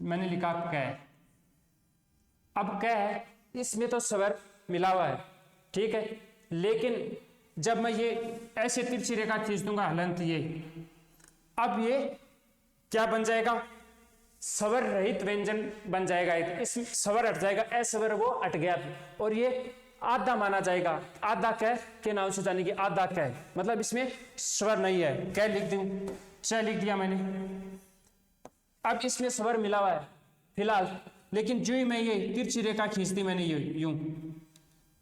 मैंने लिखा कै। अब कै है, इसमें तो स्वर मिला हुआ है, ठीक है, लेकिन जब मैं ये ऐसे तिरछी रेखा खींच दूंगा हलंत, ये अब ये क्या बन जाएगा? स्वर रहित व्यंजन बन जाएगा। इस स्वर हट जाएगा, अस्वर वो हट गया और ये आधा माना जाएगा। आधा कै के नाम से जानेगी, आधा कै मतलब इसमें स्वर नहीं है। कै लिख दूं, च लिख दिया मैंने। अब इसमें स्वर मिला हुआ है फिलहाल, लेकिन जो ही मैं ये तिरछी रेखा खींच दी मैंने यूं,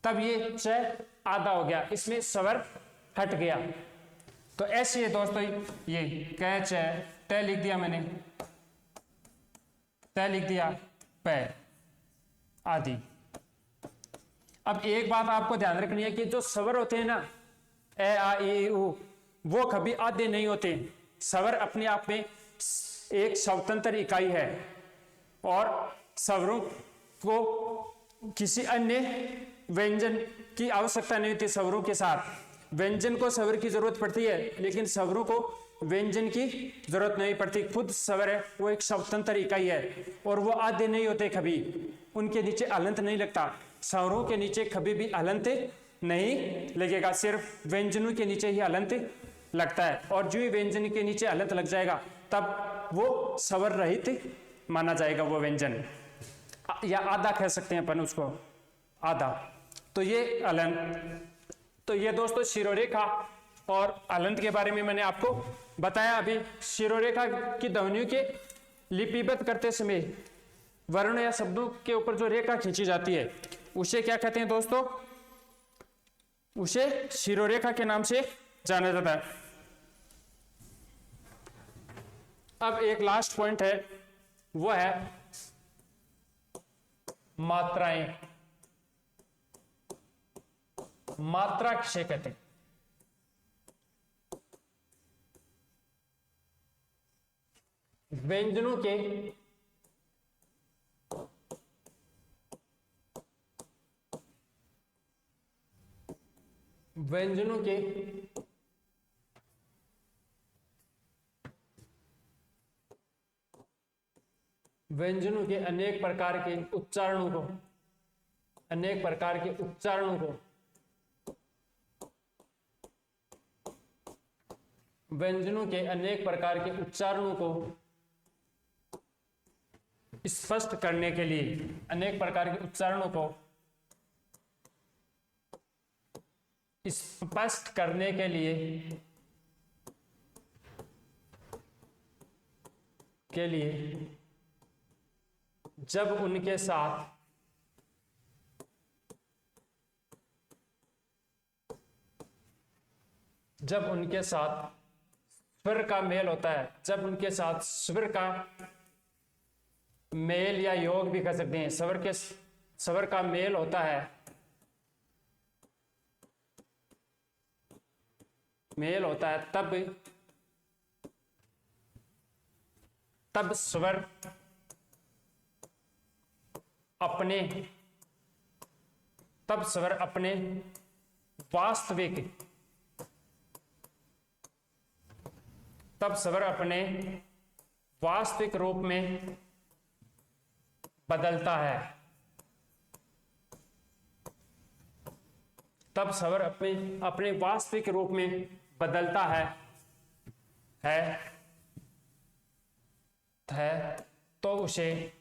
तब ये च आधा हो गया, इसमें स्वर हट गया। तो ऐसे दोस्तों ये क च त लिख दिया मैंने, त लिख दिया, प आदि। अब एक बात आपको ध्यान रखनी है कि जो स्वर होते हैं ना, ए आ ई उ, वो कभी आधे नहीं होते। स्वर अपने आप में एक स्वतंत्र इकाई है और स्वरों को किसी अन्य व्यंजन की आवश्यकता नहीं होती। स्वरों के साथ व्यंजन को स्वर की जरूरत पड़ती है, लेकिन स्वरों को व्यंजन की जरूरत नहीं पड़ती। खुद स्वर है वो एक स्वतंत्र इकाई है और वो आधे नहीं होते, कभी उनके नीचे हलंत नहीं लगता। स्वरों के नीचे कभी भी हलंत नहीं लगेगा, सिर्फ व्यंजनों के नीचे ही हलंत लगता है। और जो ही व्यंजन के नीचे हलंत लग जाएगा तब वो स्वर रहित माना जाएगा वो व्यंजन, या आधा कह सकते हैं अपन उसको, आधा। तो ये हलंत, तो ये दोस्तों शिरोरेखा और हलंत के बारे में मैंने आपको बताया। अभी शिरोरेखा की ध्वनियों के लिपिबद्ध करते समय वर्ण या शब्दों के ऊपर जो रेखा खींची जाती है उसे क्या कहते हैं दोस्तों? उसे शिरोरेखा के नाम से जाना जाता है। अब एक लास्ट पॉइंट है, वो है मात्राएं। मात्रा किसे कहते हैं? व्यंजनों के व्यंजनों के अनेक प्रकार के उच्चारणों को, अनेक प्रकार के उच्चारणों को, व्यंजनों के अनेक प्रकार के उच्चारणों को स्पष्ट करने के लिए, अनेक प्रकार के उच्चारणों को स्पष्ट करने के लिए जब उनके साथ स्वर का मेल होता है, जब उनके साथ स्वर का मेल या योग भी कर सकते हैं, स्वर का मेल होता है, मेल होता है, तब स्वर अपने वास्तविक रूप में बदलता है। तब स्वर अपने वास्तविक रूप में बदलता है तो उसे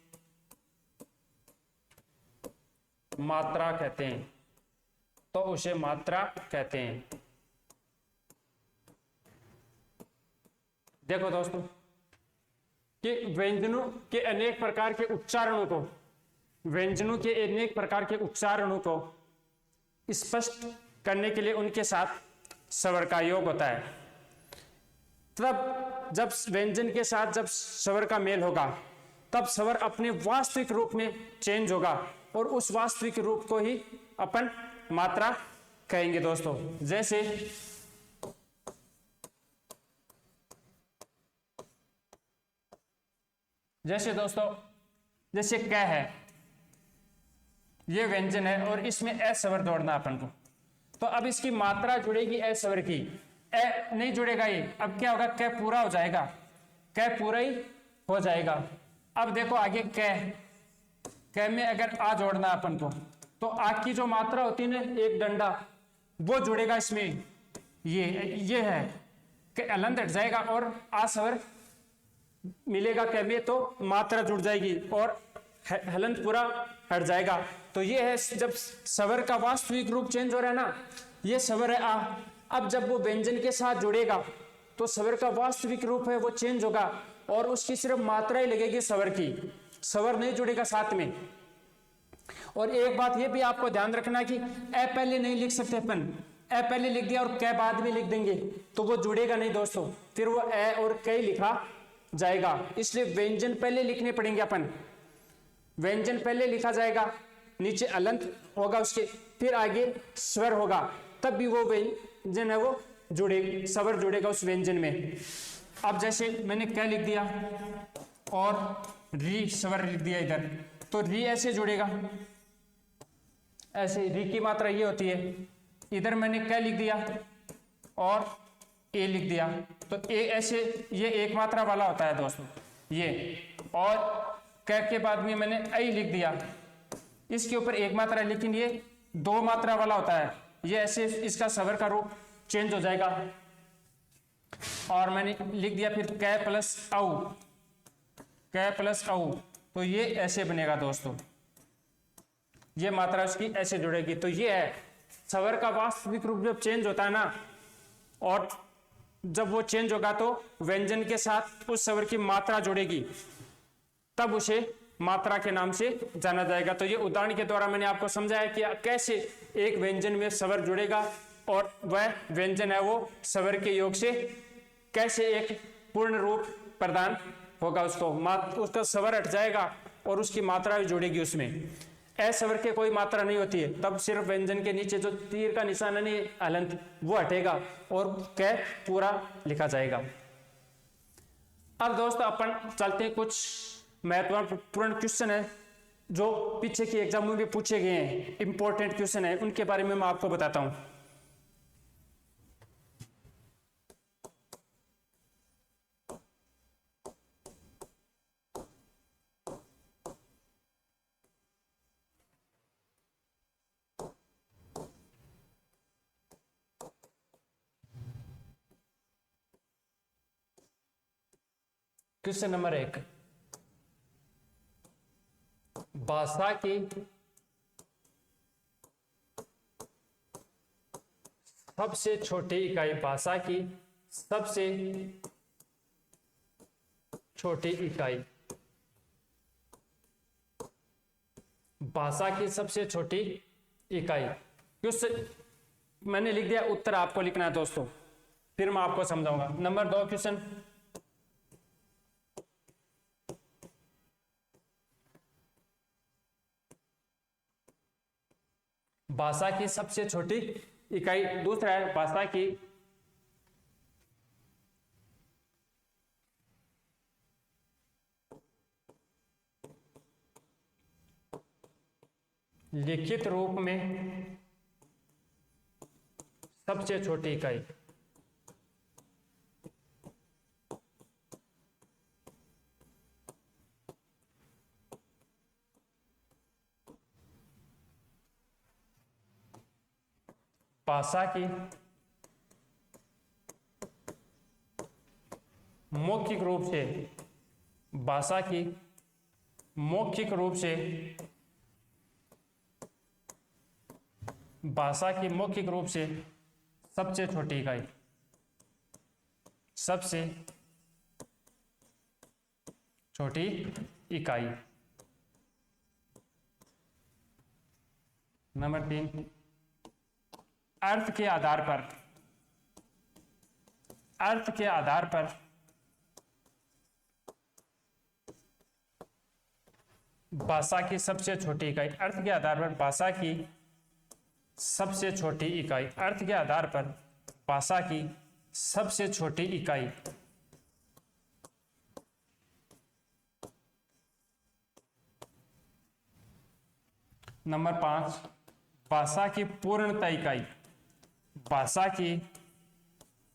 मात्रा कहते हैं, तो उसे मात्रा कहते हैं। देखो दोस्तों कि व्यंजनों के अनेक प्रकार के उच्चारणों को, व्यंजनों के अनेक प्रकार के उच्चारणों को स्पष्ट करने के लिए उनके साथ स्वर का योग होता है। तब जब व्यंजन के साथ जब स्वर का मेल होगा तब स्वर अपने वास्तविक रूप में चेंज होगा और उस वास्तविक रूप को ही अपन मात्रा कहेंगे दोस्तों। जैसे दोस्तों, जैसे क है, ये व्यंजन है और इसमें ए स्वर जोड़ना अपन को, तो अब इसकी मात्रा जुड़ेगी ए स्वर की, ए नहीं जुड़ेगा ये, अब क्या होगा? क पूरा हो जाएगा, क पूरा ही हो जाएगा। अब देखो आगे क में अगर आ जोड़ना अपन को, तो आ की जो मात्रा होती है ना, एक डंडा, वो जुड़ेगा इसमें, ये है कि हलंत हट जाएगा और आ स्वर मिलेगा क में, तो मात्रा जुड़ जाएगी और हलंत पूरा हट जाएगा। तो ये है जब स्वर का वास्तविक रूप चेंज हो रहा है ना, ये स्वर है आ। अब जब वो व्यंजन के साथ जुड़ेगा तो स्वर का वास्तविक रूप है वो चेंज होगा और उसकी सिर्फ मात्रा ही लगेगी स्वर की, स्वर नहीं जुड़ेगा साथ में। और एक बात ये भी आपको ध्यान रखना कि ए पहले नहीं लिख सकते अपन, ए पहले लिख दिया और कै बाद में लिख देंगे तो वो जुड़ेगा नहीं दोस्तों, फिर वो ए और कै लिखा जाएगा। इसलिए व्यंजन पहले लिखने पड़ेंगे अपन, व्यंजन पहले लिखा जाएगा, नीचे अलंत होगा उसके, फिर आगे स्वर होगा, तब भी वो व्यंजन है वो जुड़े, स्वर जुड़ेगा उस व्यंजन में। अब जैसे मैंने क्या लिख दिया और री स्वर लिख दिया इधर, तो री ऐसे जुड़ेगा, ऐसे री की मात्रा ये होती है। इधर मैंने क्या लिख दिया और ए लिख दिया, तो ए ऐसे ये एक मात्रा वाला होता है दोस्तों ये, और कै के बाद में मैंने आई लिख दिया, इसके ऊपर एक मात्रा, लेकिन ये दो मात्रा वाला होता है, ये ऐसे इसका स्वर का रूप चेंज हो जाएगा। और मैंने लिख दिया फिर कै प्लस औ, कै प्लस औ, तो ये ऐसे बनेगा दोस्तों, ये मात्रा उसकी ऐसे जुड़ेगी। तो ये है स्वर का वास्तविक रूप जब चेंज होता है ना, और जब वो चेंज होगा तो व्यंजन के साथ उस स्वर की मात्रा जुड़ेगी, तब उसे मात्रा के नाम से जाना जाएगा। तो ये उदाहरण के द्वारा मैंने आपको समझाया कि कैसे एक व्यंजन में स्वर जुड़ेगा और वह व्यंजन है वो स्वर के योग से कैसे एक पूर्ण रूप प्रदान होगा उसको, उसका स्वर हट जाएगा और उसकी मात्रा भी जुड़ेगी उसमें। अस्वर के कोई मात्रा नहीं होती है, तब सिर्फ व्यंजन के नीचे जो तीर का निशान है नहीं हलंत, वो हटेगा और कै पूरा लिखा जाएगा। अब दोस्तों अपन चलते हैं, कुछ महत्वपूर्ण क्वेश्चन है जो पीछे की एग्जाम में भी पूछे गए हैं, इंपॉर्टेंट क्वेश्चन है, उनके बारे में मैं आपको बताता हूं। क्वेश्चन नंबर 1, भाषा की सबसे छोटी इकाई, भाषा की सबसे छोटी इकाई, भाषा की सबसे छोटी इकाई। क्वेश्चन मैंने लिख दिया, उत्तर आपको लिखना है दोस्तों, फिर मैं आपको समझाऊंगा। नंबर 2 क्वेश्चन, भाषा की सबसे छोटी इकाई। दूसरा है भाषा की लिखित रूप में सबसे छोटी इकाई। भाषा की मौखिक रूप से, भाषा की मौखिक रूप से, भाषा की मौखिक रूप से सबसे छोटी इकाई, सबसे छोटी इकाई। नंबर 3, अर्थ के आधार पर, अर्थ के आधार पर भाषा की सबसे छोटी इकाई, अर्थ के आधार पर भाषा की सबसे छोटी इकाई, अर्थ के आधार पर भाषा की सबसे छोटी इकाई। नंबर 5, भाषा की पूर्णतः इकाई, भाषा की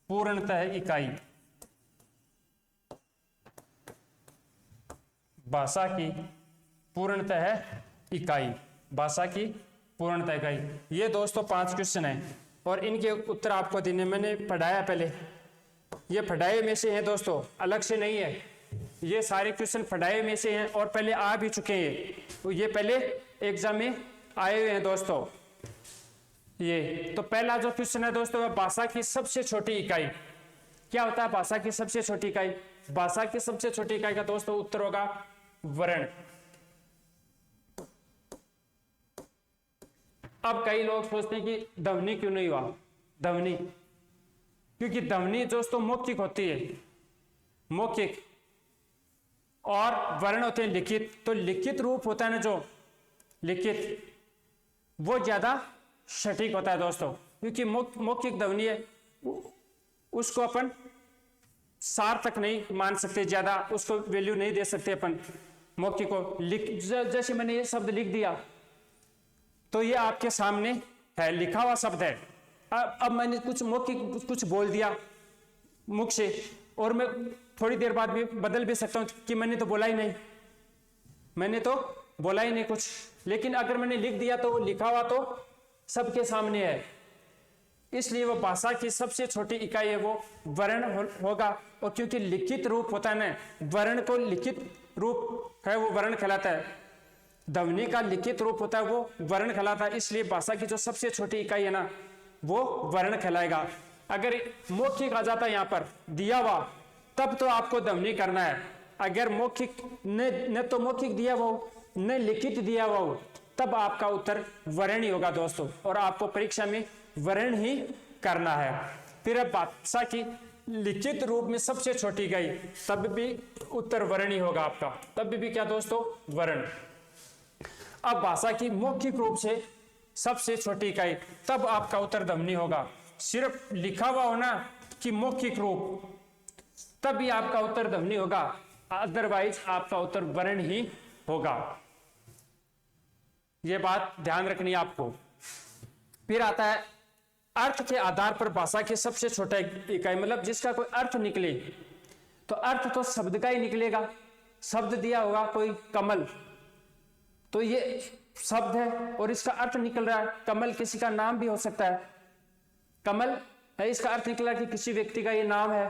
पूर्णतः इकाई, भाषा की पूर्णतः इकाई, भाषा की पूर्णतः इकाई। ये दोस्तों 5 क्वेश्चन हैं और इनके उत्तर आपको देने, मैंने पढ़ाया पहले, ये पढ़ाए में से हैं दोस्तों, अलग से नहीं है, ये सारे क्वेश्चन पढ़ाए में से हैं और पहले आ भी चुके हैं, तो ये पहले एग्जाम में आए हुए हैं दोस्तों। ये तो पहला जो क्वेश्चन है दोस्तों, वह भाषा की सबसे छोटी इकाई। क्या होता है भाषा की सबसे छोटी इकाई? भाषा की सबसे छोटी इकाई का दोस्तों उत्तर होगा वर्ण। अब कई लोग सोचते हैं कि ध्वनि क्यों नहीं हुआ, ध्वनि, क्योंकि ध्वनि दोस्तों मौखिक होती है, मौखिक, और वर्ण होते हैं लिखित। तो लिखित रूप होता है ना जो लिखित, वो ज्यादा सटीक होता है दोस्तों, क्योंकि मौखिक ध्वनि है, उसको अपन सार्थक नहीं मान सकते, ज्यादा उसको वैल्यू नहीं दे सकते अपन मौखिक को। जैसे मैंने ये शब्द लिख दिया तो ये आपके सामने है, लिखा हुआ शब्द है। अब मैंने कुछ मौखिक कुछ बोल दिया मुख से, और मैं थोड़ी देर बाद भी बदल भी सकता हूं कि मैंने तो बोला ही नहीं, मैंने तो बोला ही नहीं कुछ। लेकिन अगर मैंने लिख दिया तो लिखा हुआ तो सबके सामने है, इसलिए वो भाषा की सबसे छोटी इकाई है वो वर्ण होगा। और क्योंकि लिखित रूप होता है ना, वर्ण को लिखित रूप है वो वर्ण कहलाता है, ध्वनि का लिखित रूप होता है वो वर्ण कहलाता है, इसलिए भाषा की जो सबसे छोटी इकाई है ना वो वर्ण कहलाएगा। अगर मौखिक आ जाता है यहाँ पर दिया हुआ, तब तो आपको ध्वनि करना है। अगर मौखिक न तो मौखिक दिया हुआ हो न लिखित दिया हुआ हो, तब आपका उत्तर वर्ण ही होगा दोस्तों, और आपको परीक्षा में वर्ण ही करना है। फिर अब भाषा की लिखित रूप में सबसे छोटी गई, तब भी उत्तर वर्ण ही होगा आपका, तब भी क्या दोस्तों, वर्ण। अब भाषा की मौखिक रूप से सबसे छोटी इकाई, तब आपका उत्तर ध्वनि होगा। सिर्फ लिखा हुआ होना कि मौखिक रूप, तब भी आपका उत्तर ध्वनि होगा, अदरवाइज आपका उत्तर वर्ण ही होगा। यह बात ध्यान रखनी है आपको। फिर आता है अर्थ के आधार पर भाषा की सबसे छोटा इकाई, मतलब जिसका कोई अर्थ निकले, तो अर्थ तो शब्द का ही निकलेगा। शब्द दिया होगा कोई कमल, तो ये शब्द है और इसका अर्थ निकल रहा है। कमल किसी का नाम भी हो सकता है, कमल है, इसका अर्थ निकला कि किसी व्यक्ति का ये नाम है,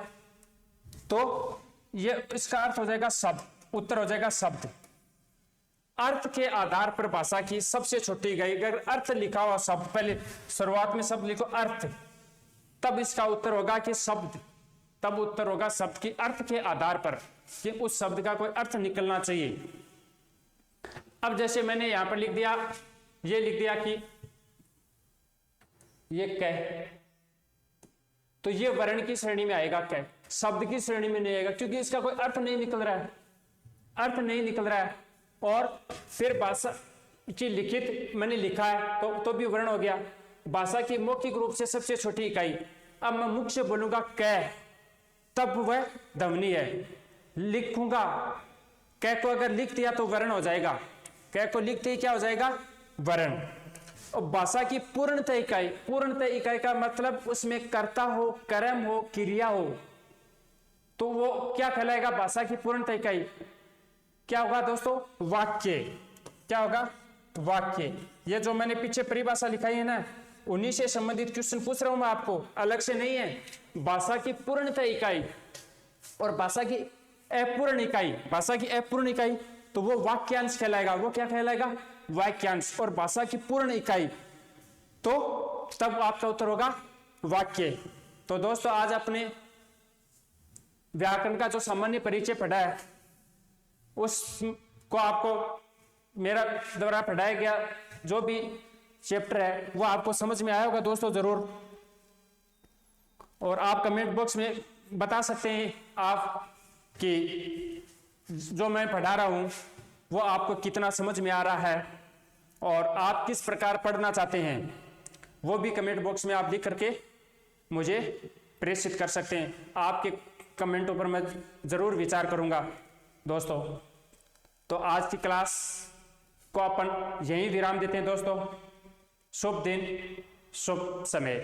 तो ये इसका अर्थ हो जाएगा शब्द, उत्तर हो जाएगा शब्द। अर्थ के आधार पर भाषा की सबसे छोटी इकाई, अगर अर्थ लिखा हुआ शब्द, पहले शुरुआत में शब्द लिखो अर्थ, तब इसका उत्तर होगा कि शब्द, तब उत्तर होगा शब्द की अर्थ के आधार पर कि उस शब्द का कोई अर्थ निकलना चाहिए। अब जैसे मैंने यहां पर लिख दिया, ये लिख दिया कि ये कह, तो ये वर्ण की श्रेणी में आएगा, कह, शब्द की श्रेणी में नहीं आएगा, क्योंकि इसका कोई अर्थ नहीं निकल रहा है, अर्थ नहीं निकल रहा है। और फिर भाषा की लिखित मैंने लिखा है तो भी वर्ण हो गया। भाषा की मौखिक रूप से सबसे छोटी इकाई, अब मैं मुख से बोलूंगा कह, तब वह ध्वनि है। लिखूंगा, कह को अगर लिख दिया तो वर्ण हो जाएगा, कह को लिखते ही क्या हो जाएगा, वर्ण। और भाषा की पूर्णतः इकाई, पूर्णतः इकाई का मतलब उसमें कर्ता हो, कर्म हो, क्रिया हो, तो वो क्या कहलाएगा, भाषा की पूर्णतः इकाई क्या होगा दोस्तों, वाक्य। क्या होगा, वाक्य। ये जो मैंने पीछे परिभाषा लिखाई है ना, उन्हीं से संबंधित क्वेश्चन पूछ रहा हूं मैं आपको, अलग से नहीं है। भाषा की पूर्णतः इकाई और भाषा की अपूर्ण इकाई, भाषा की अपूर्ण इकाई तो वो वाक्यांश कहलाएगा। वो क्या कहलाएगा, वाक्यांश। और भाषा की पूर्ण इकाई तो तब आपका उत्तर होगा वाक्य। तो दोस्तों आज अपने व्याकरण का जो सामान्य परिचय पढ़ा है, उसको आपको मेरा द्वारा पढ़ाया गया जो भी चैप्टर है वो आपको समझ में आया होगा दोस्तों जरूर। और आप कमेंट बॉक्स में बता सकते हैं आप कि जो मैं पढ़ा रहा हूं वो आपको कितना समझ में आ रहा है और आप किस प्रकार पढ़ना चाहते हैं, वो भी कमेंट बॉक्स में आप लिख करके मुझे प्रेषित कर सकते हैं। आपके कमेंटों पर मैं जरूर विचार करूंगा दोस्तों। तो आज की क्लास को अपन यहीं विराम देते हैं दोस्तों। शुभ दिन, शुभ समय।